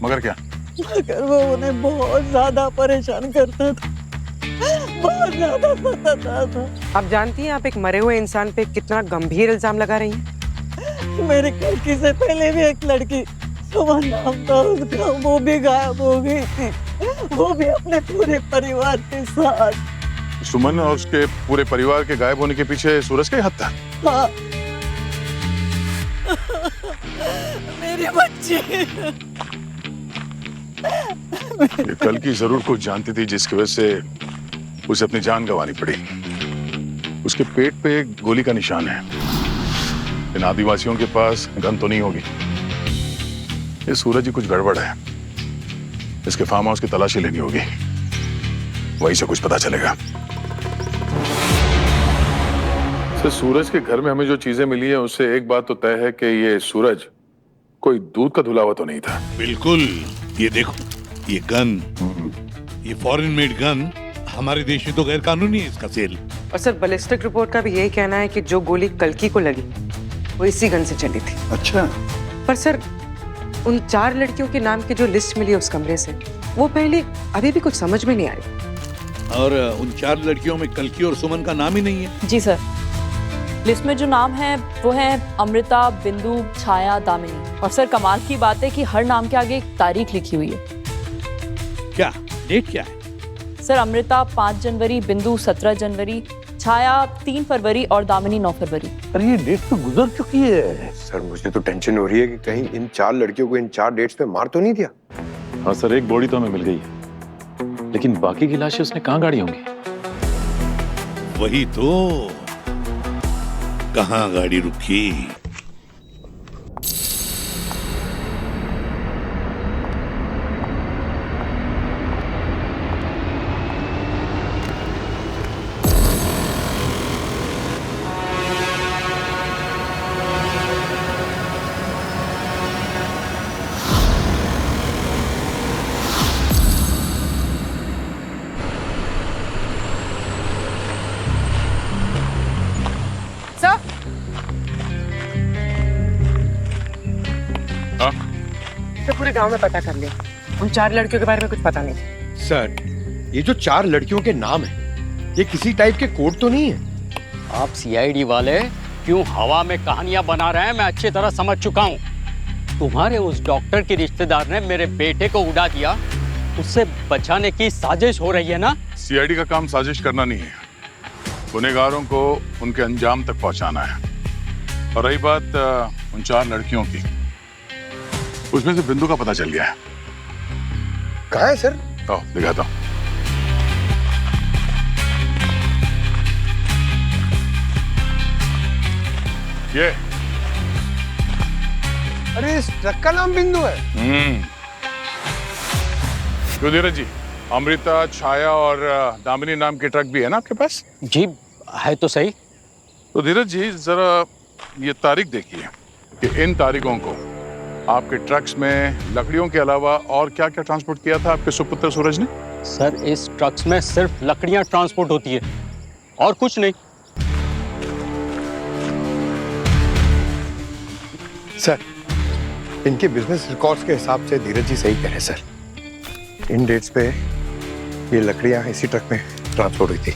मगर क्या? मगर वो उन्हें बहुत ज्यादा परेशान करता था, बहुत ज्यादा सताता था। आप जानती हैं आप एक मरे हुए इंसान पे कितना गंभीर इल्जाम लगा रही हैं? मेरी लड़की से पहले भी एक लड़की सुमन नाम था उसका, वो भी गायब हो गई थी, वो भी अपने पूरे परिवार के साथ। सुमन और उसके पूरे परिवार के गायब होने के पीछे सूरज का ही हाथ था? हाँ। मेरे बच्चे। ये कल की जरूर कुछ जानती थी जिसकी वजह से उसे अपनी जान गंवानी पड़ी। उसके पेट पे एक गोली का निशान है। इन आदिवासियों के पास गन तो नहीं होगी। ये सूरज ही कुछ गड़बड़ है। इसके फार्म हाउस की तलाशी लेनी होगी, वहीं से कुछ पता चलेगा। सर, सूरज के घर में हमें जो चीजें मिली है उससे एक बात तो तय है कि ये सूरज कोई दूध का धुला हुआ तो नहीं था। बिल्कुल। ये देखो, ये गन, ये फॉरेन मेड गन हमारे देश में तो गैर कानूनी है इसका सेल। और सर बैलिस्टिक रिपोर्ट का भी यही कहना है कि जो गोली कल्कि को लगी वो इसी गन से चली थी। अच्छा। पर सर उन 4 लड़कियों के नाम की जो लिस्ट मिली उस कमरे से, वो पहले अभी भी कुछ समझ में नहीं आ रही। और उन 4 लड़कियों में कल्कि और सुमन का नाम ही नहीं है। जी सर, लिस्ट में जो नाम है वो है अमृता, बिंदु, छाया, दामिनी। और सर कमाल की बात है कि हर नाम के आगे एक तारीख लिखी हुई है। क्या डेट क्या है? सर अमृता 5 जनवरी, बिंदु 17 जनवरी, छाया 3 फरवरी और दामिनी 9 फरवरी। अरे ये डेट तो गुजर चुकी है। सर मुझे तो टेंशन हो रही है कि कहीं इन 4 लड़कियों को इन 4 डेट्स पे मार तो नहीं दिया। हाँ सर, एक बॉडी तो हमें मिल गई है, लेकिन बाकी की लाशें उसने कहाँ गाड़ी होंगी? वही तो, कहाँ गाड़ी रुकी? तो पूरे गांव में पता कर लिया, उन 4 लड़कियों के बारे में कुछ पता नहीं। सर, ये जो 4 लड़कियों के नाम है, ये किसी टाइप के कोड तो नहीं है? आप सीआईडी वाले क्यों हवा में कहानियां बना रहे हैं, मैं अच्छी तरह समझ चुका हूँ। तुम्हारे उस डॉक्टर के रिश्तेदार ने मेरे बेटे को उड़ा दिया, उससे बचाने की साजिश हो रही है ना? सीआईडी का काम साजिश करना नहीं है, गुनहगारों को उनके अंजाम तक पहुंचाना है। और रही बात उन 4 लड़कियों की, उसमें से बिंदु का पता चल गया है। कहाँ है सर? आओ दिखाता हूं। ये अरे इस ट्रक का नाम बिंदु है। क्यों धीरज जी, अमृता, छाया और दामिनी नाम के ट्रक भी है ना आपके पास? जी है तो सही। तो धीरज जी जरा ये तारीख देखिए कि इन तारीखों को आपके ट्रक्स में लकड़ियों के अलावा और क्या क्या ट्रांसपोर्ट किया था आपके सुपुत्र सूरज ने? सर इस ट्रक्स में सिर्फ लकड़ियां ट्रांसपोर्ट होती है और कुछ नहीं। सर, इनके बिजनेस रिकॉर्ड्स के हिसाब से धीरज जी सही कह रहे हैं सर। इन डेट्स पे ये लकड़ियां इसी ट्रक में ट्रांसपोर्ट हुई थी।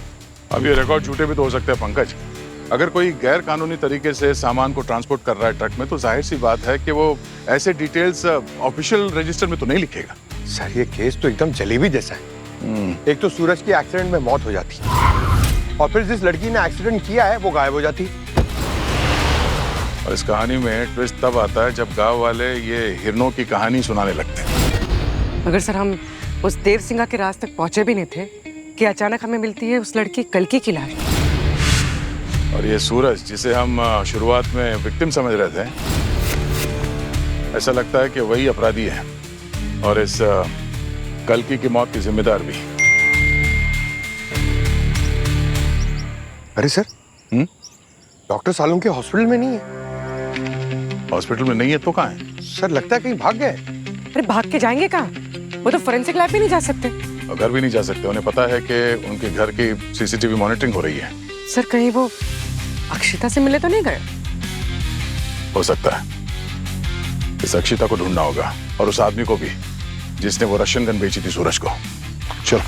अब ये रिकॉर्ड झूठे भी तो हो सकते हैं पंकज। अगर कोई गैर कानूनी तरीके से सामान को ट्रांसपोर्ट कर रहा है ट्रक में, तो जाहिर सी बात है कि वो ऐसे डिटेल्स ऑफिशियल रजिस्टर में तो नहीं लिखेगा। सर ये केस तो एकदम जलेबी जैसा है। एक तो सूरज की एक्सीडेंट में मौत हो जाती, और फिर जिस लड़की ने एक्सीडेंट किया है वो गायब हो जाती। और इस कहानी में ट्विस्ट तब आता है जब गांव वाले ये हिरनों की कहानी सुनाने लगते हैं। मगर सर हम उस देव सिंगा के राज तक पहुंचे भी नहीं थे कि अचानक हमें मिलती है उस लड़की कल्कि की लाश। और ये सूरज जिसे हम शुरुआत में विक्टिम समझ रहे थे, ऐसा लगता है कि वही अपराधी है और इस कल्कि की मौत की जिम्मेदार भी। अरे सर, डॉक्टर सालों के हॉस्पिटल में नहीं है। हॉस्पिटल में नहीं है तो कहाँ है? सर लगता है कहीं भाग गए। अरे भाग के जाएंगे कहाँ? वो तो फोरेंसिक लैब भी नहीं जा सकते। और घर भी नहीं जा सकते। उन्हें पता है कि उनके घर की सीसीटीवी मॉनिटरिंग हो रही है। सर कहीं वो अक्षिता से मिले तो नहीं गए? हो सकता है। इस अक्षिता को ढूंढना होगा और उस आदमी को भी जिसने वो रशियन गन बेची थी सूरज को। चलो।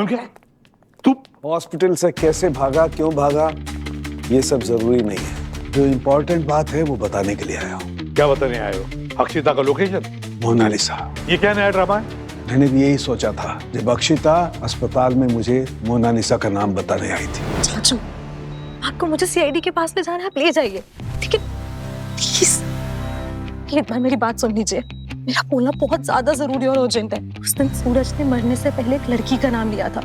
क्या तू हॉस्पिटल से कैसे भागा, क्यों भागा, ये सब जरूरी नहीं है। जो इम्पोर्टेंट बात है वो बताने के लिए आया हूँ। क्या बताने आए हो? अक्षिता का लोकेशन? मोनालिसा। ये क्या नया ड्रामा है? मैंने भी यही सोचा था जब अक्षिता अस्पताल में मुझे मोनालिसा का नाम बताने आई थी। चाचू, आपको मुझे सीआईडी के पास ले जाना है, आप ले जाइए, ठीक है? प्लीज एक बार मेरी बात सुन लीजिए। मेरा बोलना बहुत ज्यादा जरूरी और अर्जेंट है। उस दिन सूरज ने मरने से पहले एक लड़की का नाम लिया था,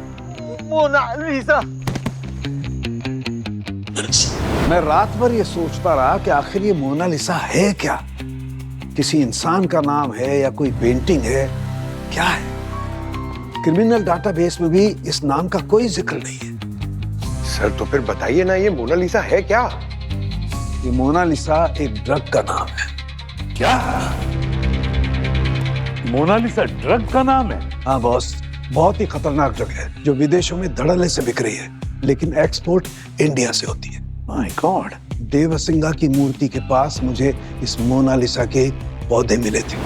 मोनालिसा। मैं रात भर ये सोचता रहा कि आखिर ये मोनालिसा है क्या? किसी इंसान का नाम है या कोई पेंटिंग है, क्या है? क्रिमिनल डाटाबेस में भी इस नाम का कोई जिक्र नहीं है। सर तो फिर बताइए ना, ये मोनालिसा है क्या? ये मोनालिसा एक ड्रग का नाम है। क्या? मोनालिसा ड्रग का नाम है? हाँ बॉस, बहुत ही खतरनाक ड्रग है जो विदेशों में धड़ल्ले से बिक रही है, लेकिन एक्सपोर्ट इंडिया से होती है। My God. देव सिंगा की मूर्ति के पास मुझे इस मोनालिसा के पौधे मिले थे।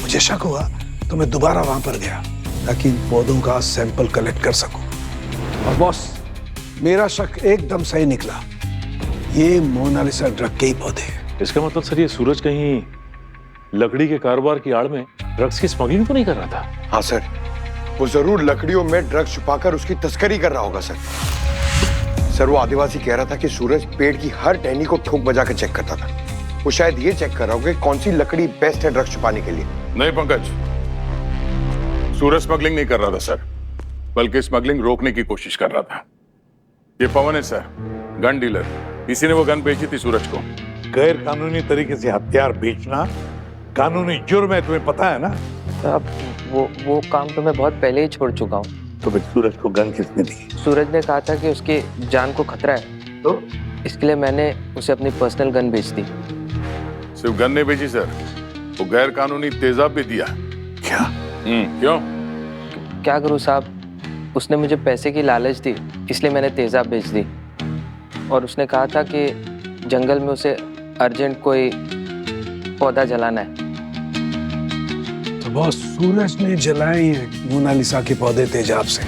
मुझे शक हुआ तो मैं दोबारा वहां पर गया ताकि इन पौधों का सैंपल कलेक्ट कर सकूं। और बॉस, मेरा शक एकदम सही निकला। ये मोनालिसा ड्रग के ही पौधे हैं। इसका मतलब सर ये सूरज कहीं लकड़ी के कारोबार की आड़ में ड्रग्स की स्मगलिंग तो नहीं कर रहा था? हाँ सर, वो जरूर लकड़ियों में ड्रग्स छुपाकर उसकी तस्करी कर रहा होगा सर। सर वो आदिवासी कह रहा था कि सूरज पेड़ की हर टहनी को ठोक बजा कर चेक करता था। वो शायद ये चेक कर रहा होगा कि कौन सी लकड़ी बेस्ट है ड्रग्स छुपाने के लिए। नहीं पंकज, सूरज स्मगलिंग नहीं कर रहा था सर, बल्कि स्मगलिंग रोकने की कोशिश कर रहा था। ये पवन है सर, गन डीलर। इसी ने वो गन बेची थी सूरज को। गैर कानूनी तरीके से हथियार बेचना कानूनी जुर्म है, तुम्हें पता है ना? अब वो काम तो मैं बहुत पहले ही छोड़ चुका हूँ। तो फिर सूरज को गन किसने दी? सूरज ने कहा था कि उसकी जान को खतरा है, तो इसके लिए मैंने उसे अपनी पर्सनल गन बेच दी। सिर्फ गन नहीं बेची सर, वो गैर कानूनी तेजाब भी दिया। क्या? क्यों? क्या करूँ साहब, उसने मुझे पैसे की लालच दी, इसलिए मैंने तेजाब बेच दी। और उसने कहा था कि जंगल में उसे अर्जेंट कोई पौधा जलाना है। तो बॉस, सूरज ने जलाए मोनालिसा के पौधे तेजाब से।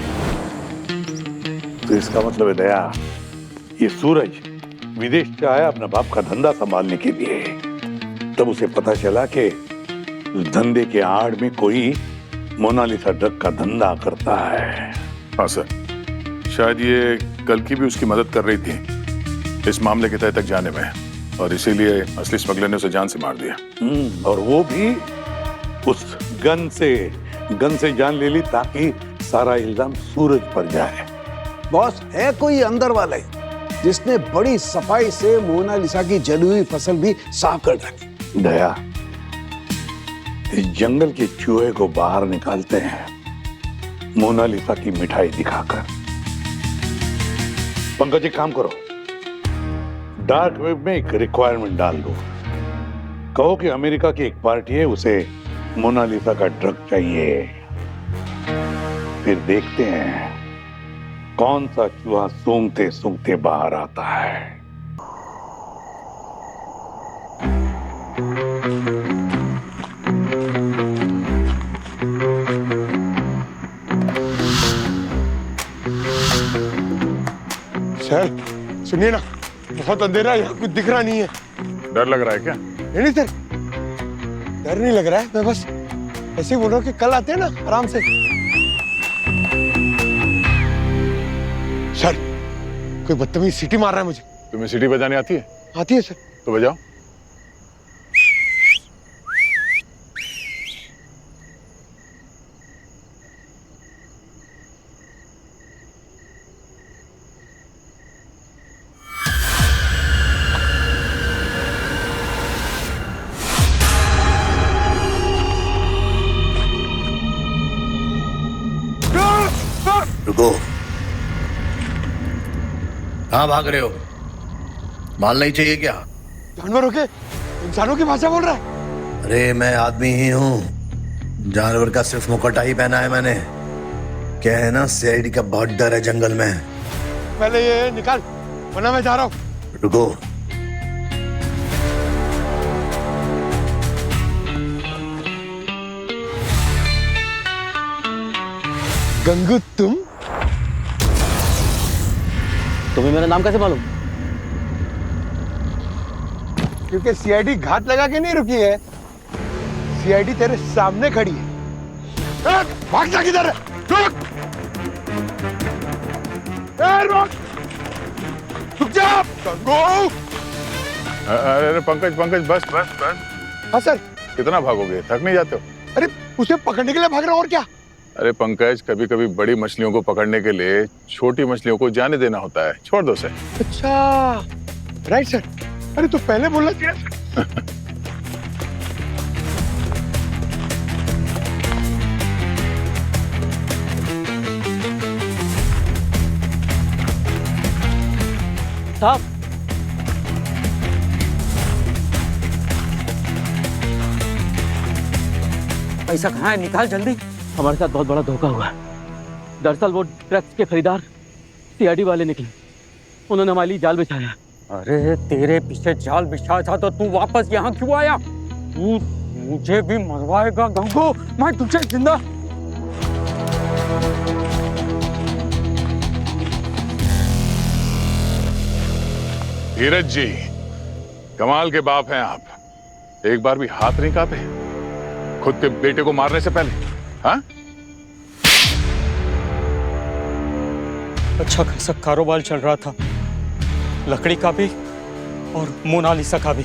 तो इसका मतलब है दया, ये सूरज विदेश से आया अपने बाप का धंधा संभालने के लिए। तब उसे पता चला कि उस धंधे के आड़ में कोई मोनालिसा ड्रग का धंधा करता है। हाँ सर, शायद ये कल्कि भी उसकी मदद कर रही थी इस मामले के तह तक जाने में, और इसीलिए असली स्मगलर ने उसे जान से मार दिया। और वो भी उस गन से जान ले ली ताकि सारा इल्जाम सूरज पर जाए। बॉस है कोई अंदर वाले जिसने बड़ी सफाई से मोनालिसा की जली हुई फसल भी साफ कर डाली। दया, इस जंगल के चूहे को बाहर निकालते हैं मोनालिसा की मिठाई दिखाकर। पंकज एक काम करो, डार्क वेब में एक रिक्वायरमेंट डाल दो, कहो कि अमेरिका की एक पार्टी है, उसे मोनालिसा का ड्रग चाहिए। फिर देखते हैं कौन सा चूहा सूंघते सूंघते बाहर आता है। सर सुनिए ना, बहुत अंधेरा है, यहाँ कुछ दिख रहा नहीं है। डर लग रहा है क्या? नहीं सर, डर नहीं लग रहा है, मैं बस ऐसे ही बोल रहा हूँ कि कल आते हैं ना आराम से। सर कोई बदतमीज सीटी मार रहा है मुझे। तुम्हें सीटी बजाने आती है? आती है सर। तो बजाओ। रुको, कहाँ भाग रहे हो? माल नहीं चाहिए क्या? जानवरों के इंसानों की भाषा बोल रहा है। अरे मैं आदमी ही हूँ, जानवर का सिर्फ मुकुटा ही पहना है मैंने। क्या है ना, सीआईडी का बहुत डर है जंगल में। पहले ये निकाल, वरना मैं जा रहा हूँ। रुको, गंगू तुम्हें मेरा नाम कैसे मालूम? क्योंकि सीआईडी घात लगा के नहीं रुकी है, सीआईडी तेरे सामने खड़ी है। भाग जा, किधर है? रुक! रुक! रुक जा! गंगू! अरे पंकज पंकज, बस बस बस। हाँ सर। कितना भागोगे, थक नहीं जाते हो? अरे उसे पकड़ने के लिए भाग रहा हूँ, और क्या। अरे पंकज, कभी कभी बड़ी मछलियों को पकड़ने के लिए छोटी मछलियों को जाने देना होता है, छोड़ दो उसे। अच्छा, राइट सर। अरे तो पहले बोलना चाहिए। साहब, पैसा कहाँ है, निकाल जल्दी। हमारे साथ बहुत बड़ा धोखा हुआ है। दरअसल वो ड्रग्स के खरीदार सीआईडी वाले निकले, उन्होंने हमारे लिए जाल बिछाया। अरे तेरे पीछे जाल बिछा था तो तू वापस यहाँ क्यों आया? तू मुझे भी मरवाएगा गंगू, मैं तुझे जिंदा। धीरज जी, कमाल के बाप हैं आप। एक बार भी हाथ नहीं कांपे खुद के बेटे को मारने से पहले? हाँ? अच्छा खासा कारोबार चल रहा था, लकड़ी का भी और मोनालिसा का भी।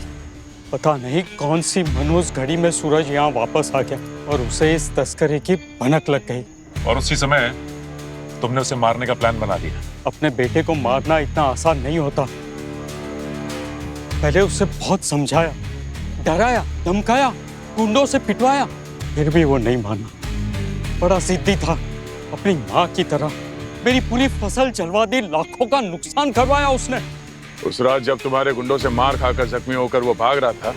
पता नहीं कौन सी मनहूस घड़ी में सूरज यहाँ वापस आ गया और उसे इस तस्करी की भनक लग गई। और उसी समय तुमने उसे मारने का प्लान बना लिया। अपने बेटे को मारना इतना आसान नहीं होता। पहले उसे बहुत समझाया, डराया, धमकाया, गुंडों से पिटवाया, फिर भी वो नहीं माना। बड़ा जिद्दी था, अपनी माँ की तरह मेरी पूरी फसल जलवा दी, लाखों का नुकसान करवाया उसने। उस रात जब तुम्हारे गुंडों से मार खाकर जख्मी होकर वो भाग रहा था,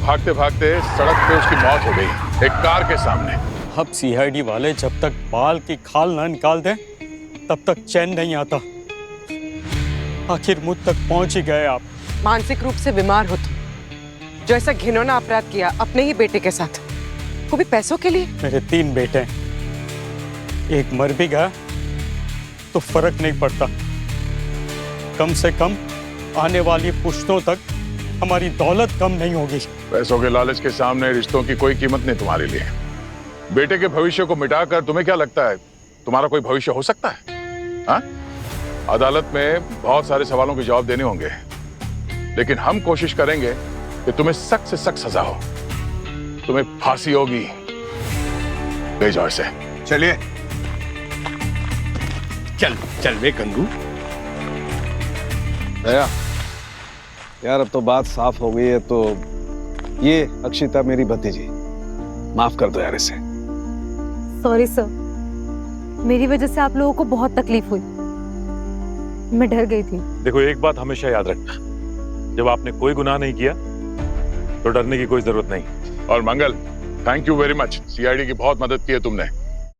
भागते भागते सड़क पे उसकी मौत हो गई, एक कार के सामने। अब सीआईडी वाले जब तक बाल की खाल न निकाल दें तब तक चैन नहीं आता। आखिर मुझ तक पहुंच ही गए आप। मानसिक रूप से बीमार हो तुम, जो ऐसा घिनौना अपराध किया अपने ही बेटे के साथ, वो भी पैसों के लिए। मेरे 3 बेटे हैं, एक मर भी गया तो फर्क नहीं पड़ता। कम से कम आने वाली पुश्तों तक हमारी दौलत कम नहीं होगी। पैसों के लालच के सामने रिश्तों की कोई कीमत नहीं तुम्हारे लिए। बेटे के भविष्य को मिटाकर तुम्हें क्या लगता है तुम्हारा कोई भविष्य हो सकता है? हाँ? अदालत में बहुत सारे सवालों के जवाब देने होंगे, लेकिन हम कोशिश करेंगे कि तुम्हें सख्त से सख्त सजा हो। तुम्हें फांसी होगी। ले जाओ इसे। चलिए। चल चल वे गंगू। दया, यार अब तो बात साफ हो गई है, तो ये अक्षिता मेरी भतीजी, माफ कर दो यार इसे। सॉरी सर, मेरी वजह से आप लोगों को बहुत तकलीफ हुई, मैं डर गई थी। देखो एक बात हमेशा याद रखना, जब आपने कोई गुनाह नहीं किया तो डरने की कोई जरूरत नहीं। और Mangal, thank you very much, CID की बहुत मदद की है तुमने।